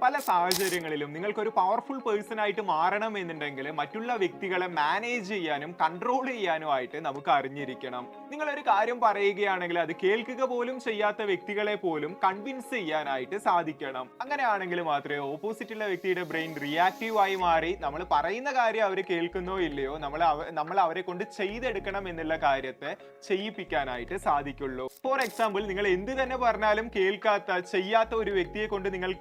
പല സാഹചര്യങ്ങളിലും നിങ്ങൾക്കൊരു പവർഫുൾ പേഴ്സൺ ആയിട്ട് മാറണം എന്നുണ്ടെങ്കിൽ മറ്റുള്ള വ്യക്തികളെ മാനേജ് ചെയ്യാനും കൺട്രോൾ ചെയ്യാനും ആയിട്ട് നമുക്ക് അറിഞ്ഞിരിക്കണം. നിങ്ങളൊരു കാര്യം പറയുകയാണെങ്കിൽ അത് കേൾക്കുക പോലും ചെയ്യാത്ത വ്യക്തികളെ പോലും കൺവിൻസ് ചെയ്യാനായിട്ട് സാധിക്കണം. അങ്ങനെയാണെങ്കിൽ മാത്രമേ ഓപ്പോസിറ്റുള്ള വ്യക്തിയുടെ ബ്രെയിൻ റിയാക്റ്റീവ് ആയി മാറി നമ്മൾ പറയുന്ന കാര്യം അവർ കേൾക്കുന്നോ ഇല്ലയോ നമ്മൾ അവരെ കൊണ്ട് ചെയ്തെടുക്കണം എന്നുള്ള കാര്യത്തെ ചെയ്യിപ്പിക്കാനായിട്ട് സാധിക്കുള്ളൂ. ഫോർ എക്സാമ്പിൾ, നിങ്ങൾ എന്ത് തന്നെ പറഞ്ഞാലും കേൾക്കാത്ത ചെയ്യാത്ത ഒരു വ്യക്തിയെ കൊണ്ട് നിങ്ങൾ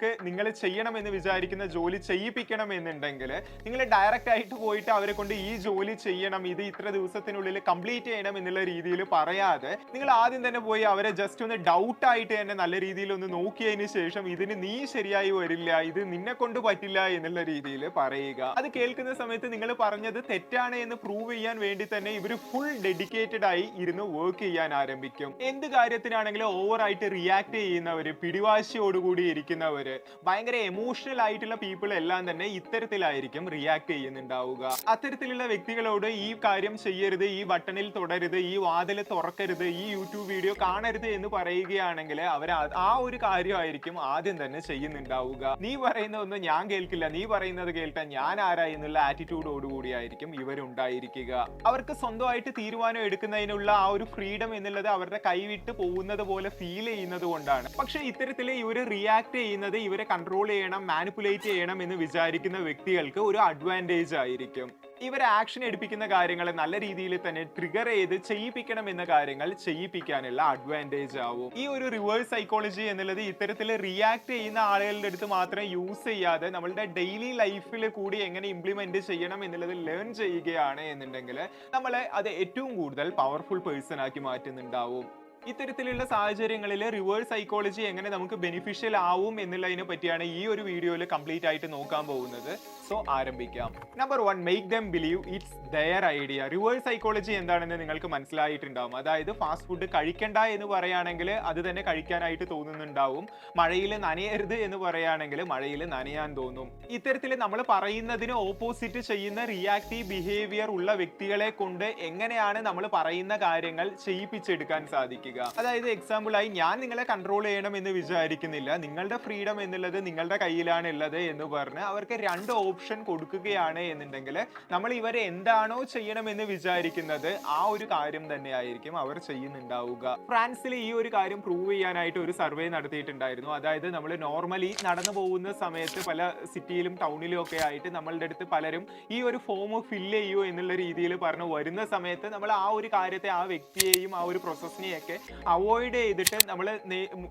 ചെയ്യണം എന്ന് വിചാരിക്കുന്ന ജോലി ചെയ്യിപ്പിക്കണം എന്നുണ്ടെങ്കിൽ നിങ്ങൾ ഡയറക്റ്റ് ആയിട്ട് പോയിട്ട് അവരെ കൊണ്ട് ഈ ജോലി ചെയ്യണം, ഇത് ഇത്ര ദിവസത്തിനുള്ളിൽ കംപ്ലീറ്റ് ചെയ്യണം എന്നുള്ള രീതിയിൽ പറയാതെ നിങ്ങൾ ആദ്യം തന്നെ പോയി അവരെ ജസ്റ്റ് ഒന്ന് ഡൗട്ട് ആയിട്ട് തന്നെ നല്ല രീതിയിൽ ഒന്ന് നോക്കിയതിന് ശേഷം ഇതിന് നീ ശരിയായി വരില്ല, ഇത് നിന്നെ കൊണ്ട് പറ്റില്ല എന്നുള്ള രീതിയിൽ പറയുക. അത് കേൾക്കുന്ന സമയത്ത് നിങ്ങൾ പറഞ്ഞത് തെറ്റാണ് എന്ന് പ്രൂവ് ചെയ്യാൻ വേണ്ടി തന്നെ ഇവർ ഫുൾ ഡെഡിക്കേറ്റഡ് ആയി ഇരുന്ന് വർക്ക് ചെയ്യാൻ ആരംഭിക്കും. എന്ത് കാര്യത്തിനാണെങ്കിലും ഓവർ ആയിട്ട് റിയാക്ട് ചെയ്യുന്നവര്, പിടിവാശിയോടുകൂടി ഇരിക്കുന്നവര്, ഭയങ്കര എമോഷണൽ ആയിട്ടുള്ള പീപ്പിൾ എല്ലാം തന്നെ ഇത്തരത്തിലായിരിക്കും റിയാക്ട് ചെയ്യുന്നുണ്ടാവുക. അത്തരത്തിലുള്ള വ്യക്തികളോട് ഈ കാര്യം ചെയ്യരുത്, ഈ ബട്ടണിൽ തൊടരുത്, ഈ വാതിൽ തുറക്കരുത്, ഈ യൂട്യൂബ് വീഡിയോ കാണരുത് എന്ന് പറയുകയാണെങ്കിൽ അവർ ആ ഒരു കാര്യമായിരിക്കും ആദ്യം തന്നെ ചെയ്യുന്നുണ്ടാവുക. നീ പറയുന്നതൊന്നും ഞാൻ കേൾക്കില്ല, നീ പറയുന്നത് കേൾക്കാൻ ഞാൻ ആരാ എന്നുള്ള ആറ്റിറ്റ്യൂഡോടുകൂടിയായിരിക്കും ഇവരുണ്ടായിരിക്കുക. അവർക്ക് സ്വന്തമായിട്ട് തീരുമാനം എടുക്കുന്നതിനുള്ള ആ ഒരു ഫ്രീഡം എന്നുള്ളത് അവരുടെ കൈവിട്ട് പോകുന്നത് പോലെ ഫീൽ ചെയ്യുന്നത് കൊണ്ടാണ്. പക്ഷെ ഇത്തരത്തിൽ ഇവര് റിയാക്ട് ചെയ്യുന്നത് ഇവരെ കൺട്രോൾ ചെയ്യണം, മാനിപ്പുലേറ്റ് ചെയ്യണം എന്ന് വിചാരിക്കുന്ന വ്യക്തികൾക്ക് ഒരു അഡ്വാൻറ്റേജ് ആയിരിക്കും. ഇവരെ ആക്ഷൻ എടുപ്പിക്കുന്ന കാര്യങ്ങളെ നല്ല രീതിയിൽ തന്നെ ട്രിഗർ ചെയ്ത് ചെയ്യിപ്പിക്കണം എന്ന കാര്യങ്ങൾ ചെയ്യിപ്പിക്കാനുള്ള അഡ്വാൻറ്റേജ് ആവും. ഈ ഒരു റിവേഴ്സ് സൈക്കോളജി എന്നുള്ളത് ഇത്തരത്തിൽ റിയാക്ട് ചെയ്യുന്ന ആളുകളുടെ അടുത്ത് മാത്രം യൂസ് ചെയ്യാതെ നമ്മളുടെ ഡെയിലി ലൈഫിൽ കൂടി എങ്ങനെ ഇംപ്ലിമെന്റ് ചെയ്യണം എന്നുള്ളത് ലേൺ ചെയ്യുകയാണ് എന്നുണ്ടെങ്കിൽ നമ്മളെ അത് ഏറ്റവും കൂടുതൽ പവർഫുൾ പേഴ്സൺ ആക്കി മാറ്റുന്നുണ്ടാവും. ഇത്തരത്തിലുള്ള സാഹചര്യങ്ങളിൽ റിവേഴ്സ് സൈക്കോളജി എങ്ങനെ നമുക്ക് ബെനിഫിഷ്യൽ ആവും എന്നുള്ളതിനെ പറ്റിയാണ് ഈ ഒരു വീഡിയോയിൽ കംപ്ലീറ്റ് ആയിട്ട് നോക്കാൻ പോകുന്നത്. സോ ആരംഭിക്കാം. Number 1, make them believe it's their idea. Reverse psychology എന്താണെന്ന് നിങ്ങൾക്ക് മനസ്സിലായിട്ടുണ്ടാവും. അതായത് ഫാസ്റ്റ് ഫുഡ് കഴിക്കണ്ട എന്ന് പറയുകയാണെങ്കിൽ അത് തന്നെ കഴിക്കാനായിട്ട് തോന്നുന്നുണ്ടാവും. മഴയിൽ നനയരുത് എന്ന് പറയുകയാണെങ്കിൽ മഴയിൽ നനയാൻ തോന്നും. ഇത്തരത്തിൽ നമ്മൾ പറയുന്നതിന് ഓപ്പോസിറ്റ് ചെയ്യുന്ന റിയാക്റ്റീവ് ബിഹേവിയർ ഉള്ള വ്യക്തികളെ കൊണ്ട് എങ്ങനെയാണ് നമ്മൾ പറയുന്ന കാര്യങ്ങൾ ചെയ്യിപ്പിച്ചെടുക്കാൻ സാധിക്കുക. അതായത് എക്സാമ്പിൾ ആയി, ഞാൻ നിങ്ങളെ കൺട്രോൾ ചെയ്യണം എന്ന് വിചാരിക്കുന്നില്ല, നിങ്ങളുടെ ഫ്രീഡം എന്നുള്ളത് നിങ്ങളുടെ കയ്യിലാണ് ഉള്ളത് എന്ന് പറഞ്ഞ് അവർക്ക് 2 ഓപ്ഷൻ കൊടുക്കുകയാണ് എന്നുണ്ടെങ്കിൽ നമ്മൾ ഇവരെ എന്താണോ ചെയ്യണമെന്ന് വിചാരിക്കുന്നത് ആ ഒരു കാര്യം തന്നെ ആയിരിക്കും അവർ ചെയ്യുന്നുണ്ടാവുക. ഫ്രാൻസിൽ ഈ ഒരു കാര്യം പ്രൂവ് ചെയ്യാനായിട്ട് ഒരു സർവേ നടത്തിയിട്ടുണ്ടായിരുന്നു. അതായത് നമ്മൾ നോർമലി നടന്നു പോകുന്ന സമയത്ത് പല സിറ്റിയിലും ടൗണിലും ഒക്കെ ആയിട്ട് നമ്മളുടെ അടുത്ത് പലരും ഈ ഒരു ഫോം ഫില്ല് ചെയ്യൂ എന്നുള്ള രീതിയിൽ പറഞ്ഞു വരുന്ന സമയത്ത് നമ്മൾ ആ ഒരു കാര്യത്തെ, ആ വ്യക്തിയെയും ആ ഒരു പ്രോസസ്സിനെയൊക്കെ അവോയ്ഡ് ചെയ്തിട്ട്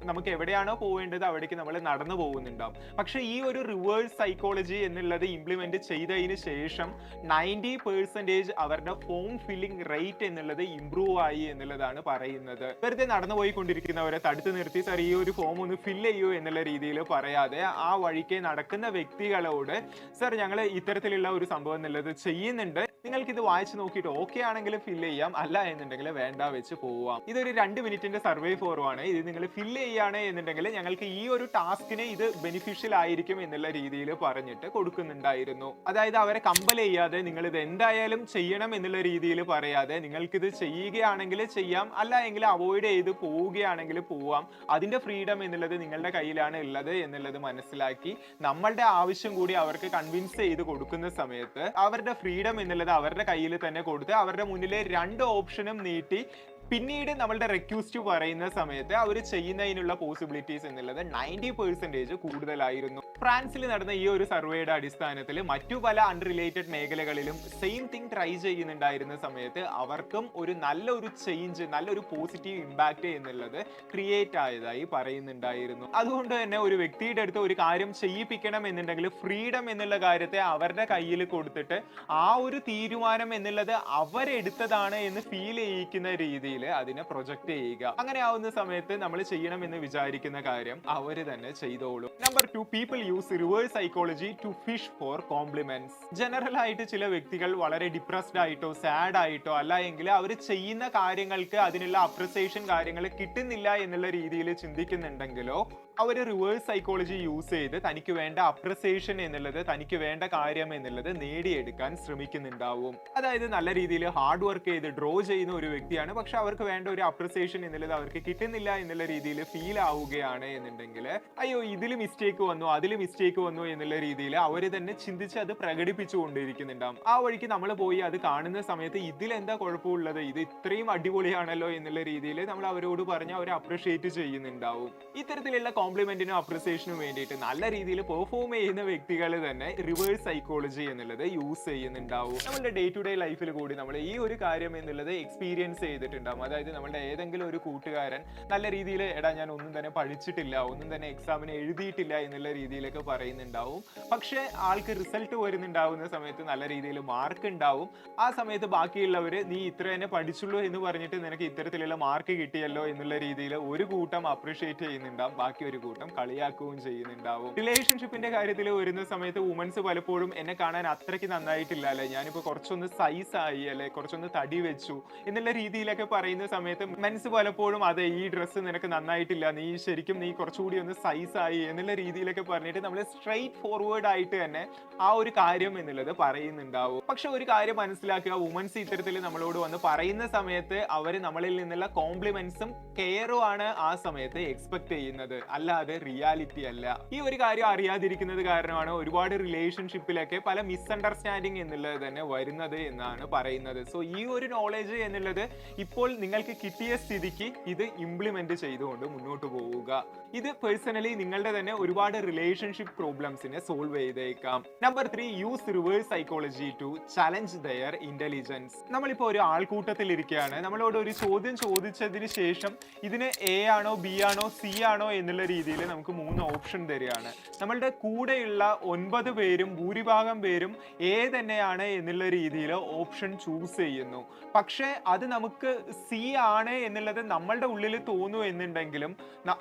നമുക്ക് എവിടെയാണോ പോവേണ്ടത് അവിടേക്ക് നമ്മൾ നടന്നു പോകുന്നുണ്ടാവും. പക്ഷെ ഈ ഒരു റിവേഴ്സ് സൈക്കോളജി എന്നുള്ളത് ഇംപ്ലിമെന്റ് ചെയ്തതിന് ശേഷം 90% അവരുടെ ഫോം ഫില്ലിംഗ് റേറ്റ് എന്നുള്ളത് ഇംപ്രൂവ് ആയി എന്നുള്ളതാണ് പറയുന്നത്. വെറുതെ നടന്നു പോയിക്കൊണ്ടിരിക്കുന്നവരെ തടുത്തു നിർത്തി സർ ഈ ഒരു ഫോം ഒന്ന് ഫില്ല് ചെയ്യൂ എന്നുള്ള രീതിയിൽ പറയാതെ ആ വഴിക്ക് നടക്കുന്ന വ്യക്തികളോട് സർ ഞങ്ങൾ ഇത്തരത്തിലുള്ള ഒരു സംഭവം എന്നുള്ളത് ചെയ്യുന്നുണ്ട്, നിങ്ങൾക്ക് ഇത് വായിച്ചു നോക്കിയിട്ട് ഓക്കെ ആണെങ്കിൽ ഫില്ല് ചെയ്യാം, അല്ല എന്നുണ്ടെങ്കിൽ വേണ്ട വെച്ച് പോവാം. ഇതൊരു 2 മിനിറ്റിന്റെ സർവേ ഫോർമാണ്. ഇത് നിങ്ങൾ ഫില്ല് ചെയ്യാണ് എന്നുണ്ടെങ്കിൽ ഞങ്ങൾക്ക് ഈ ഒരു ടാസ്കിന് ഇത് ബെനിഫിഷ്യൽ ആയിരിക്കും എന്നുള്ള രീതിയിൽ പറഞ്ഞിട്ട് കൊടുക്കുന്നുണ്ടായിരുന്നു. അതായത് അവരെ കമ്പൽ ചെയ്യാതെ നിങ്ങൾ ഇത് എന്തായാലും ചെയ്യണം എന്നുള്ള രീതിയിൽ പറയാതെ നിങ്ങൾക്കിത് ചെയ്യുകയാണെങ്കിൽ ചെയ്യാം, അല്ല എങ്കിൽ അവോയ്ഡ് ചെയ്ത് പോവുകയാണെങ്കിൽ പോവാം, അതിന്റെ ഫ്രീഡം എന്നുള്ളത് നിങ്ങളുടെ കയ്യിലാണ് ഉള്ളത് എന്നുള്ളത് മനസ്സിലാക്കി നമ്മളുടെ ആവശ്യം കൂടി അവർക്ക് കൺവിൻസ് ചെയ്ത് കൊടുക്കുന്ന സമയത്ത് അവരുടെ ഫ്രീഡം എന്നുള്ളത് അവരുടെ കയ്യിൽ തന്നെ കൊടുത്ത് അവരുടെ മുന്നിലെ 2 ഓപ്ഷനും നീട്ടി പിന്നീട് നമ്മളുടെ റിക്വസ്റ്റ് പറയുന്ന സമയത്ത് അവർ ചെയ്യുന്നതിനുള്ള പോസിബിലിറ്റീസ് എന്നുള്ളത് 90% കൂടുതലായിരുന്നു. ഫ്രാൻസിൽ നടന്ന ഈ ഒരു സർവേയുടെ അടിസ്ഥാനത്തിൽ മറ്റു പല അൺറിലേറ്റഡ് മേഖലകളിലും സെയിം തിങ് ട്രൈ ചെയ്യുന്നുണ്ടായിരുന്ന സമയത്ത് അവർക്കും ഒരു നല്ലൊരു ചേഞ്ച്, നല്ലൊരു പോസിറ്റീവ് ഇമ്പാക്റ്റ് എന്നുള്ളത് ക്രിയേറ്റ് ആയതായി പറയുന്നുണ്ടായിരുന്നു. അതുകൊണ്ട് തന്നെ ഒരു വ്യക്തിയുടെ അടുത്ത് ഒരു കാര്യം ചെയ്യിപ്പിക്കണം എന്നുണ്ടെങ്കിൽ ഫ്രീഡം എന്നുള്ള കാര്യത്തെ അവരുടെ കയ്യിൽ കൊടുത്തിട്ട് ആ ഒരു തീരുമാനം എന്നുള്ളത് അവരെടുത്തതാണ് എന്ന് ഫീൽ ചെയ്യിക്കുന്ന രീതിയിൽ അതിനെ പ്രൊജക്ട് ചെയ്യുക. അങ്ങനെ ആവുന്ന സമയത്ത് നമ്മൾ ചെയ്യണം എന്ന് വിചാരിക്കുന്ന കാര്യം അവര് തന്നെ ചെയ്തോളും. Number 2, people use reverse psychology to fish for compliments. General ആയിട്ട് ചില വ്യക്തികൾ വളരെ ഡിപ്രസ്ഡ് ആയിട്ടോ സാഡ് ആയിട്ടോ അല്ല എങ്കിൽ അവർ ചെയ്യുന്ന കാര്യങ്ങൾക്ക് അതിനുള്ള അപ്രിസിയേഷൻ കാര്യങ്ങൾ കിട്ടുന്നില്ല എന്നുള്ള രീതിയിൽ ചിന്തിക്കുന്നുണ്ടെങ്കിലോ അവര് റിവേഴ്സ് സൈക്കോളജി യൂസ് ചെയ്ത് തനിക്ക് വേണ്ട അപ്രിസിയേഷൻ എന്നുള്ളത്, തനിക്ക് വേണ്ട കാര്യം എന്നുള്ളത് നേടിയെടുക്കാൻ ശ്രമിക്കുന്നുണ്ടാവും. അതായത് നല്ല രീതിയിൽ ഹാർഡ് വർക്ക് ചെയ്ത് ഡ്രോ ചെയ്യുന്ന ഒരു വ്യക്തിയാണ്, പക്ഷെ അവർക്ക് വേണ്ട ഒരു അപ്രിസിയേഷൻ എന്നുള്ളത് അവർക്ക് കിട്ടുന്നില്ല എന്നുള്ള രീതിയിൽ ഫീൽ ആവുകയാണ് എന്നുണ്ടെങ്കിൽ, അയ്യോ ഇതിൽ മിസ്റ്റേക്ക് വന്നു, അതിൽ മിസ്റ്റേക്ക് വന്നു എന്നുള്ള രീതിയിൽ അവര് തന്നെ ചിന്തിച്ച് അത് പ്രകടിപ്പിച്ചുകൊണ്ടിരിക്കുന്നുണ്ടാവും. ആ വഴിക്ക് നമ്മൾ പോയി അത് കാണുന്ന സമയത്ത് ഇതിലെന്താ കുഴപ്പമുള്ളത്, ഇത് ഇത്രയും അടിപൊളിയാണല്ലോ എന്നുള്ള രീതിയിൽ നമ്മൾ അവരോട് പറഞ്ഞ് അവരെ അപ്രിഷിയേറ്റ് ചെയ്യുന്നുണ്ടാവും. ഇത്തരത്തിലുള്ള കോംപ്ലിമെന്റിനും അപ്രിസിയേഷനും വേണ്ടിയിട്ട് നല്ല രീതിയിൽ പെർഫോം ചെയ്യുന്ന വ്യക്തികൾ തന്നെ റിവേഴ്സ് സൈക്കോളജി എന്നുള്ളത് യൂസ് ചെയ്യുന്നുണ്ടാവും. നമ്മുടെ ഡേ ടു ഡേ ലൈഫിൽ കൂടി നമ്മൾ ഈ ഒരു കാര്യം എന്നുള്ളത് എക്സ്പീരിയൻസ് ചെയ്തിട്ടുണ്ടാവും. അതായത് നമ്മുടെ ഏതെങ്കിലും ഒരു കൂട്ടുകാരൻ നല്ല രീതിയിൽ എടാ ഞാൻ ഒന്നും തന്നെ പഠിച്ചിട്ടില്ല, ഒന്നും തന്നെ എക്സാമിന് എഴുതിയിട്ടില്ല എന്നുള്ള രീതിയിലൊക്കെ പറയുന്നുണ്ടാവും. പക്ഷെ ആൾക്ക് റിസൾട്ട് വരുന്നുണ്ടാവുന്ന സമയത്ത് നല്ല രീതിയിൽ മാർക്ക് ഉണ്ടാവും. ആ സമയത്ത് ബാക്കിയുള്ളവര് നീ ഇത്ര തന്നെ പഠിച്ചുള്ളൂ എന്ന് പറഞ്ഞിട്ട് നിനക്ക് ഇത്തരത്തിലുള്ള മാർക്ക് കിട്ടിയല്ലോ എന്നുള്ള രീതിയിൽ ഒരു കൂട്ടം അപ്രിഷിയേറ്റ് ചെയ്യുന്നുണ്ടാവും, ബാക്കി ഒരു കൂട്ടം കളിയാക്കുകയും ചെയ്യുന്നുണ്ടാവും. റിലേഷൻഷിപ്പിന്റെ കാര്യത്തിൽ വരുന്ന സമയത്ത് വുമൻസ് പലപ്പോഴും എന്നെ കാണാൻ അത്രയ്ക്ക് നന്നായിട്ടില്ല അല്ലെ, ഞാനിപ്പോ കുറച്ചൊന്ന് സൈസ് ആയി അല്ലെ, കുറച്ചൊന്ന് തടി വെച്ചു എന്നുള്ള രീതിയിലൊക്കെ പറയുന്ന സമയത്ത് മെൻസ് പലപ്പോഴും അതെ ഈ ഡ്രസ്സ് നിനക്ക് നന്നായിട്ടില്ല, നീ കുറച്ചുകൂടി ഒന്ന് സൈസ് ആയി എന്നുള്ള രീതിയിലൊക്കെ പറഞ്ഞിട്ട് നമ്മൾ സ്ട്രെയിറ്റ് ഫോർവേഡ് ആയിട്ട് തന്നെ ആ ഒരു കാര്യം എന്നുള്ളത് പറയുന്നുണ്ടാവും. പക്ഷെ ഒരു കാര്യം മനസ്സിലാക്കുക, വുമൻസ് ഇത്തരത്തിൽ നമ്മളോട് വന്ന് പറയുന്ന സമയത്ത് അവര് നമ്മളിൽ നിന്നുള്ള കോംപ്ലിമെന്റ്സും കെയറും ആണ് ആ സമയത്ത് എക്സ്പെക്ട് ചെയ്യുന്നത്, അല്ലാതെ റിയാലിറ്റി അല്ല. ഈ ഒരു കാര്യം അറിയാതിരിക്കുന്നത് കാരണമാണ് ഒരുപാട് റിലേഷൻഷിപ്പിലൊക്കെ പല മിസ്അണ്ടർസ്റ്റാൻഡിങ് എന്നുള്ളത് തന്നെ വരുന്നത് എന്നാണ് പറയുന്നത്. സോ ഈ ഒരു നോളേജ് എന്നുള്ളത് ഇപ്പോൾ നിങ്ങൾക്ക് കിട്ടിയ സ്ഥിതിക്ക് ഇത് ഇംപ്ലിമെന്റ് ചെയ്തുകൊണ്ട് മുന്നോട്ട് പോവുക. ഇത് പേഴ്സണലി നിങ്ങളുടെ തന്നെ ഒരുപാട് റിലേഷൻഷിപ്പ് പ്രോബ്ലംസിനെ സോൾവ് ചെയ്തേക്കാം. Number 3, use reverse psychology to challenge their intelligence. നമ്മളിപ്പോ ഒരു ആൾക്കൂട്ടത്തിൽ ഇരിക്കുകയാണ്, നമ്മളോട് ഒരു ചോദ്യം ചോദിച്ചതിന് ശേഷം ഇതിന് എ ആണോ ബി ആണോ സി ആണോ എന്നുള്ള രീതിയിൽ നമുക്ക് 3 ഓപ്ഷൻ തരികയാണ്. നമ്മളുടെ കൂടെയുള്ള 9 പേരും ഭൂരിഭാഗം പേരും എ തന്നെയാണ് എന്നുള്ള രീതിയിൽ ഓപ്ഷൻ ചൂസ് ചെയ്യുന്നു. പക്ഷെ അത് നമുക്ക് സി ആണ് എന്നുള്ളത് നമ്മളുടെ ഉള്ളിൽ തോന്നുന്നു എന്നുണ്ടെങ്കിലും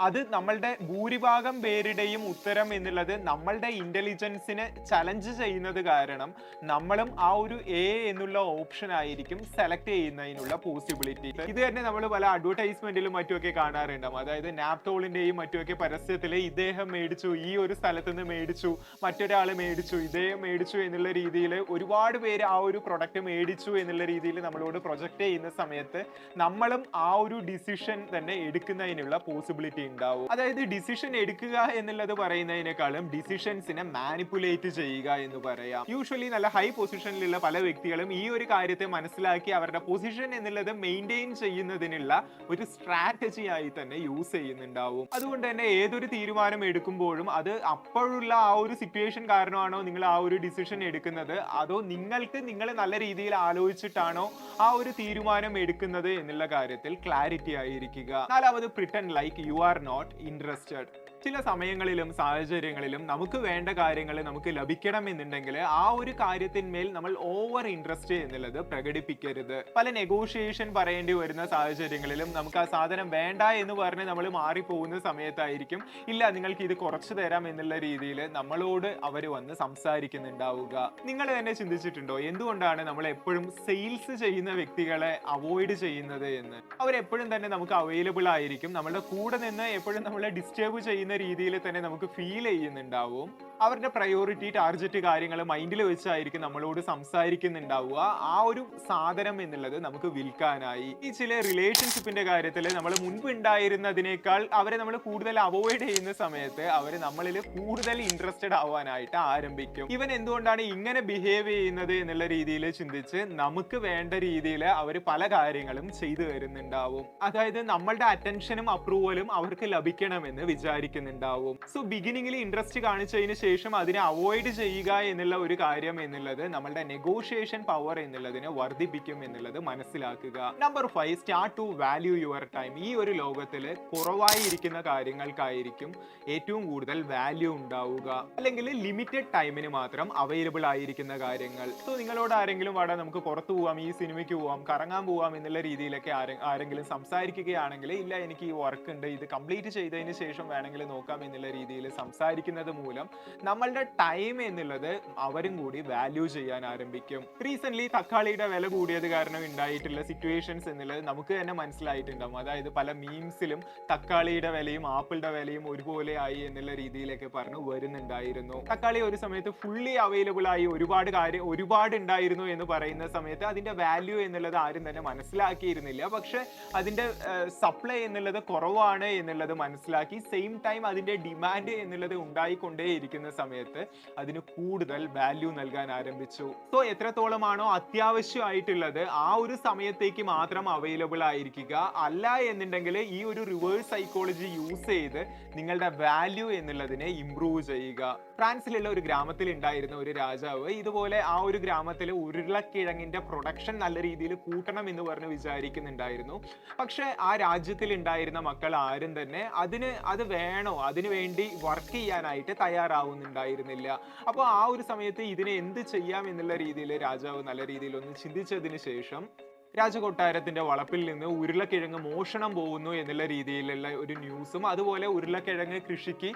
അത് നമ്മളുടെ ഭൂരിഭാഗം പേരുടെയും ഉത്തരം എന്നുള്ളത് നമ്മളുടെ ഇന്റലിജൻസിനെ ചലഞ്ച് ചെയ്യുന്നത് കാരണം നമ്മളും ആ ഒരു എ എന്നുള്ള ഓപ്ഷൻ ആയിരിക്കും സെലക്ട് ചെയ്യുന്നതിനുള്ള പോസിബിലിറ്റി. ഇത് തന്നെ നമ്മൾ പല അഡ്വർടൈസ്മെന്റിലും മറ്റുമൊക്കെ കാണാറുണ്ടാവും. അതായത് നാപ്തോളിന്റെയും മറ്റുമൊക്കെ പരസ്യത്തിൽ ഇദ്ദേഹം മേടിച്ചു, ഈ ഒരു സ്ഥലത്ത് നിന്ന് മേടിച്ചു, മറ്റൊരാൾ മേടിച്ചു, ഇദ്ദേഹം മേടിച്ചു എന്നുള്ള രീതിയിൽ ഒരുപാട് പേര് ആ ഒരു പ്രൊഡക്റ്റ് മേടിച്ചു എന്നുള്ള രീതിയിൽ നമ്മളോട് പ്രൊജക്ട് ചെയ്യുന്ന സമയത്ത് നമ്മളും ആ ഒരു ഡിസിഷൻ തന്നെ എടുക്കുന്നതിനുള്ള പോസിബിലിറ്റി ഉണ്ടാവും. അതായത് ഡിസിഷൻ എടുക്കുക എന്നുള്ളത് പറയുന്നതിനേക്കാളും ഡിസിഷൻസിനെ മാനിപ്പുലേറ്റ് ചെയ്യുക എന്ന് പറയാം. യൂഷ്വലി നല്ല ഹൈ പൊസിഷനിലുള്ള പല വ്യക്തികളും ഈ ഒരു കാര്യത്തെ മനസ്സിലാക്കി അവരുടെ പൊസിഷൻ എന്നുള്ളത് മെയിൻറ്റെയിൻ ചെയ്യുന്നതിനുള്ള ഒരു സ്ട്രാറ്റജി ആയി തന്നെ യൂസ് ചെയ്യുന്നുണ്ടാവും. അതുകൊണ്ട് തന്നെ ഏതൊരു തീരുമാനം എടുക്കുമ്പോഴും അത് അപ്പോഴുള്ള ആ ഒരു സിറ്റുവേഷൻ കാരണമാണോ നിങ്ങൾ ആ ഒരു ഡിസിഷൻ എടുക്കുന്നത്, അതോ നിങ്ങൾക്ക് നിങ്ങൾ നല്ല രീതിയിൽ ആലോചിച്ചിട്ടാണോ ആ ഒരു തീരുമാനം എടുക്കുന്നത് എന്നുള്ള കാര്യത്തിൽ ക്ലാരിറ്റി ആയിരിക്കുക. 4ാമത്, pretend like you are not interested. ചില സമയങ്ങളിലും സാഹചര്യങ്ങളിലും നമുക്ക് വേണ്ട കാര്യങ്ങൾ നമുക്ക് ലഭിക്കണമെന്നുണ്ടെങ്കിൽ ആ ഒരു കാര്യത്തിന്മേൽ നമ്മൾ ഓവർ ഇൻട്രസ്റ്റ് എന്നുള്ളത് പ്രകടിപ്പിക്കരുത്. പല നെഗോഷിയേഷൻ പറയേണ്ടി വരുന്ന സാഹചര്യങ്ങളിലും നമുക്ക് ആ സാധനം വേണ്ട എന്ന് പറഞ്ഞ് നമ്മൾ മാറിപ്പോകുന്ന സമയത്തായിരിക്കും ഇല്ല നിങ്ങൾക്ക് ഇത് കുറച്ച് തരാം എന്നുള്ള രീതിയിൽ നമ്മളോട് അവർ വന്ന് സംസാരിക്കുന്നുണ്ടാവുക. നിങ്ങൾ തന്നെ ചിന്തിച്ചിട്ടുണ്ടോ എന്തുകൊണ്ടാണ് നമ്മൾ എപ്പോഴും സെയിൽസ് ചെയ്യുന്ന വ്യക്തികളെ അവോയ്ഡ് ചെയ്യുന്നത് എന്ന്? അവരെപ്പോഴും തന്നെ നമുക്ക് അവൈലബിൾ ആയിരിക്കും, നമ്മളുടെ കൂടെ നിന്ന് എപ്പോഴും നമ്മളെ ഡിസ്റ്റർബ് ചെയ്യുന്ന രീതിയിൽ തന്നെ നമുക്ക് ഫീൽ ചെയ്യുന്നുണ്ടാവും. അവരുടെ പ്രയോറിറ്റി ടാർഗറ്റ് കാര്യങ്ങൾ മൈൻഡിൽ വെച്ചായിരിക്കും നമ്മളോട് സംസാരിക്കുന്നുണ്ടാവുക. ആ ഒരു സാധനം എന്നുള്ളത് നമുക്ക് വിൽക്കാനായി. ഈ ചില റിലേഷൻഷിപ്പിന്റെ കാര്യത്തിൽ നമ്മൾ മുൻപ് ഉണ്ടായിരുന്നതിനേക്കാൾ അവരെ നമ്മൾ കൂടുതൽ അവോയ്ഡ് ചെയ്യുന്ന സമയത്ത് അവർ നമ്മളിൽ കൂടുതൽ ഇൻട്രസ്റ്റഡ് ആവാനായിട്ട് ആരംഭിക്കും. ഇവൻ എന്തുകൊണ്ടാണ് ഇങ്ങനെ ബിഹേവ് ചെയ്യുന്നത് എന്നുള്ള രീതിയിൽ ചിന്തിച്ച് നമുക്ക് വേണ്ട രീതിയിൽ അവർ പല കാര്യങ്ങളും ചെയ്തു തരുന്നുണ്ടാവും. അതായത് നമ്മളുടെ അറ്റൻഷനും അപ്രൂവലും അവർക്ക് ലഭിക്കണമെന്ന് വിചാരിക്കുന്നുണ്ടാവും. സോ ബിഗിനിങ്ങിൽ ഇൻട്രസ്റ്റ് കാണിച്ചതിന് ശേഷം അതിനെ അവോയ്ഡ് ചെയ്യുക എന്നുള്ള ഒരു കാര്യം എന്നുള്ളത് നമ്മളുടെ നെഗോഷിയേഷൻ പവർ എന്നുള്ളതിനെ വർദ്ധിപ്പിക്കും എന്നുള്ളത് മനസ്സിലാക്കുക. Number 5, start to value your time. ഈ ഒരു ലോകത്തിൽ കുറവായി ഇരിക്കുന്ന കാര്യങ്ങൾക്കായിരിക്കും ഏറ്റവും കൂടുതൽ വാല്യൂ ഉണ്ടാവുക, അല്ലെങ്കിൽ ലിമിറ്റഡ് ടൈമിന് മാത്രം അവൈലബിൾ ആയിരിക്കുന്ന കാര്യങ്ങൾ. സോ നിങ്ങളോട് ആരെങ്കിലും വാടാ നമുക്ക് പുറത്തു പോവാം, ഈ സിനിമയ്ക്ക് പോവാം, കറങ്ങാൻ പോവാം എന്നുള്ള രീതിയിലൊക്കെ ആരെങ്കിലും സംസാരിക്കുകയാണെങ്കിൽ ഇല്ല എനിക്ക് ഈ വർക്ക് ഉണ്ട്, ഇത് കംപ്ലീറ്റ് ചെയ്തതിന് ശേഷം വേണമെങ്കിൽ നോക്കാം എന്നുള്ള രീതിയിൽ സംസാരിക്കുന്നത് മൂലം നമ്മളുടെ ടൈം എന്നുള്ളത് അവരും കൂടി വാല്യൂ ചെയ്യാൻ ആരംഭിക്കും. റീസെന്റ് തക്കാളിയുടെ വില കൂടിയത് കാരണം ഉണ്ടായിട്ടുള്ള സിറ്റുവേഷൻസ് എന്നുള്ളത് നമുക്ക് തന്നെ മനസ്സിലായിട്ടുണ്ടാവും. അതായത് പല മീംസിലും തക്കാളിയുടെ വിലയും ആപ്പിളിന്റെ വിലയും ഒരുപോലെ ആയി എന്നുള്ള രീതിയിലൊക്കെ പറഞ്ഞു വരുന്നുണ്ടായിരുന്നു. തക്കാളി ഒരു സമയത്ത് ഫുള്ളി അവൈലബിൾ ആയി ഒരുപാട് ഉണ്ടായിരുന്നു എന്ന് പറയുന്ന സമയത്ത് അതിന്റെ വാല്യൂ എന്നുള്ളത് ആരും തന്നെ മനസ്സിലാക്കിയിരുന്നില്ല. പക്ഷെ അതിന്റെ സപ്ലൈ എന്നുള്ളത് കുറവാണ് എന്നുള്ളത് മനസ്സിലാക്കി സെയിം ടൈം അതിന്റെ ഡിമാൻഡ് എന്നുള്ളത് ഉണ്ടായിക്കൊണ്ടേയിരിക്കുന്ന സമയത്ത് അതിന് കൂടുതൽ വാല്യൂ നൽകാൻ ആരംഭിച്ചു. സോ എത്രത്തോളമാണോ അത്യാവശ്യമായിട്ടുള്ളത് ആ ഒരു സമയത്തേക്ക് മാത്രം അവൈലബിൾ ആയിരിക്കുക. അല്ല എന്നുണ്ടെങ്കിൽ ഈ ഒരു റിവേഴ്സ് സൈക്കോളജി യൂസ് ചെയ്ത് നിങ്ങളുടെ വാല്യൂ എന്നുള്ളതിനെ ഇംപ്രൂവ് ചെയ്യുക. ഫ്രാൻസിലുള്ള ഒരു ഗ്രാമത്തിൽ ഉണ്ടായിരുന്ന ഒരു രാജാവ് ഇതുപോലെ ആ ഒരു ഗ്രാമത്തിൽ ഉരുളക്കിഴങ്ങിന്റെ പ്രൊഡക്ഷൻ നല്ല രീതിയിൽ കൂട്ടണം എന്ന് പറഞ്ഞ് വിചാരിക്കുന്നുണ്ടായിരുന്നു. പക്ഷെ ആ രാജ്യത്തിൽ ഉണ്ടായിരുന്ന മക്കൾ ആരും തന്നെ അത് വേണോ അതിനു വേണ്ടി വർക്ക് ചെയ്യാനായിട്ട് തയ്യാറാവുന്നുണ്ടായിരുന്നില്ല. അപ്പോൾ ആ ഒരു സമയത്ത് ഇതിനെ എന്ത് ചെയ്യാം എന്നുള്ള രീതിയിൽ രാജാവ് നല്ല രീതിയിൽ ഒന്ന് ചിന്തിച്ചതിന് ശേഷം രാജകൊട്ടാരത്തിന്റെ വളപ്പിൽ നിന്ന് ഉരുളക്കിഴങ്ങ് മോഷണം പോകുന്നു എന്നുള്ള രീതിയിലുള്ള ഒരു ന്യൂസും അതുപോലെ ഉരുളക്കിഴങ്ങ് കൃഷിക്ക്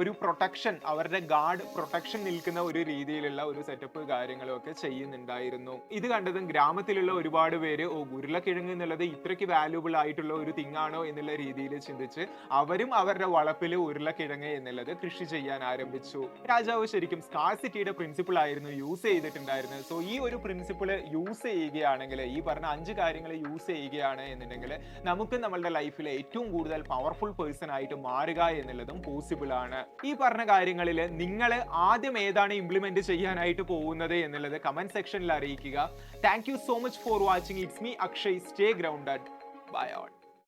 ഒരു പ്രൊട്ടക്ഷൻ അവരുടെ ഗാർഡ് പ്രൊട്ടക്ഷൻ നിൽക്കുന്ന ഒരു രീതിയിലുള്ള ഒരു സെറ്റപ്പ് കാര്യങ്ങളും ഒക്കെ ചെയ്യുന്നുണ്ടായിരുന്നു. ഇത് കണ്ടതും ഗ്രാമത്തിലുള്ള ഒരുപാട് പേര് ഉരുളക്കിഴങ്ങ് എന്നുള്ളത് ഇത്രയ്ക്ക് വാല്യൂബിൾ ആയിട്ടുള്ള ഒരു തിങ്ങാണോ എന്നുള്ള രീതിയിൽ ചിന്തിച്ച് അവരും അവരുടെ വളപ്പിൽ ഉരുളക്കിഴങ്ങ് എന്നുള്ളത് കൃഷി ചെയ്യാൻ ആരംഭിച്ചു. രാജാവ് ശരിക്കും സ്കാർസിറ്റിയുടെ പ്രിൻസിപ്പിൾ ആയിരുന്നു യൂസ് ചെയ്തിട്ടുണ്ടായിരുന്നത്. സോ ഈ ഒരു പ്രിൻസിപ്പിൾ യൂസ് ചെയ്യുകയാണെങ്കിൽ ഈ പറഞ്ഞ 5 കാര്യങ്ങൾ യൂസ് ചെയ്യുകയാണ് എന്നുണ്ടെങ്കിൽ നമുക്ക് നമ്മളുടെ ലൈഫിൽ ഏറ്റവും കൂടുതൽ പവർഫുൾ പേഴ്സൺ ആയിട്ട് മാറുക എന്നുള്ളതും പോസിബിൾ ആണ്. ഈ പറഞ്ഞ കാര്യങ്ങളിൽ നിങ്ങൾ ആദ്യം ഏതാണ് ഇംപ്ലിമെന്റ് ചെയ്യാനായിട്ട് പോകുന്നത് എന്നുള്ളത് കമന്റ് സെക്ഷനിൽ അറിയിക്കുക. Thank you so much for watching. It's me Akshay. Stay grounded. Bye all.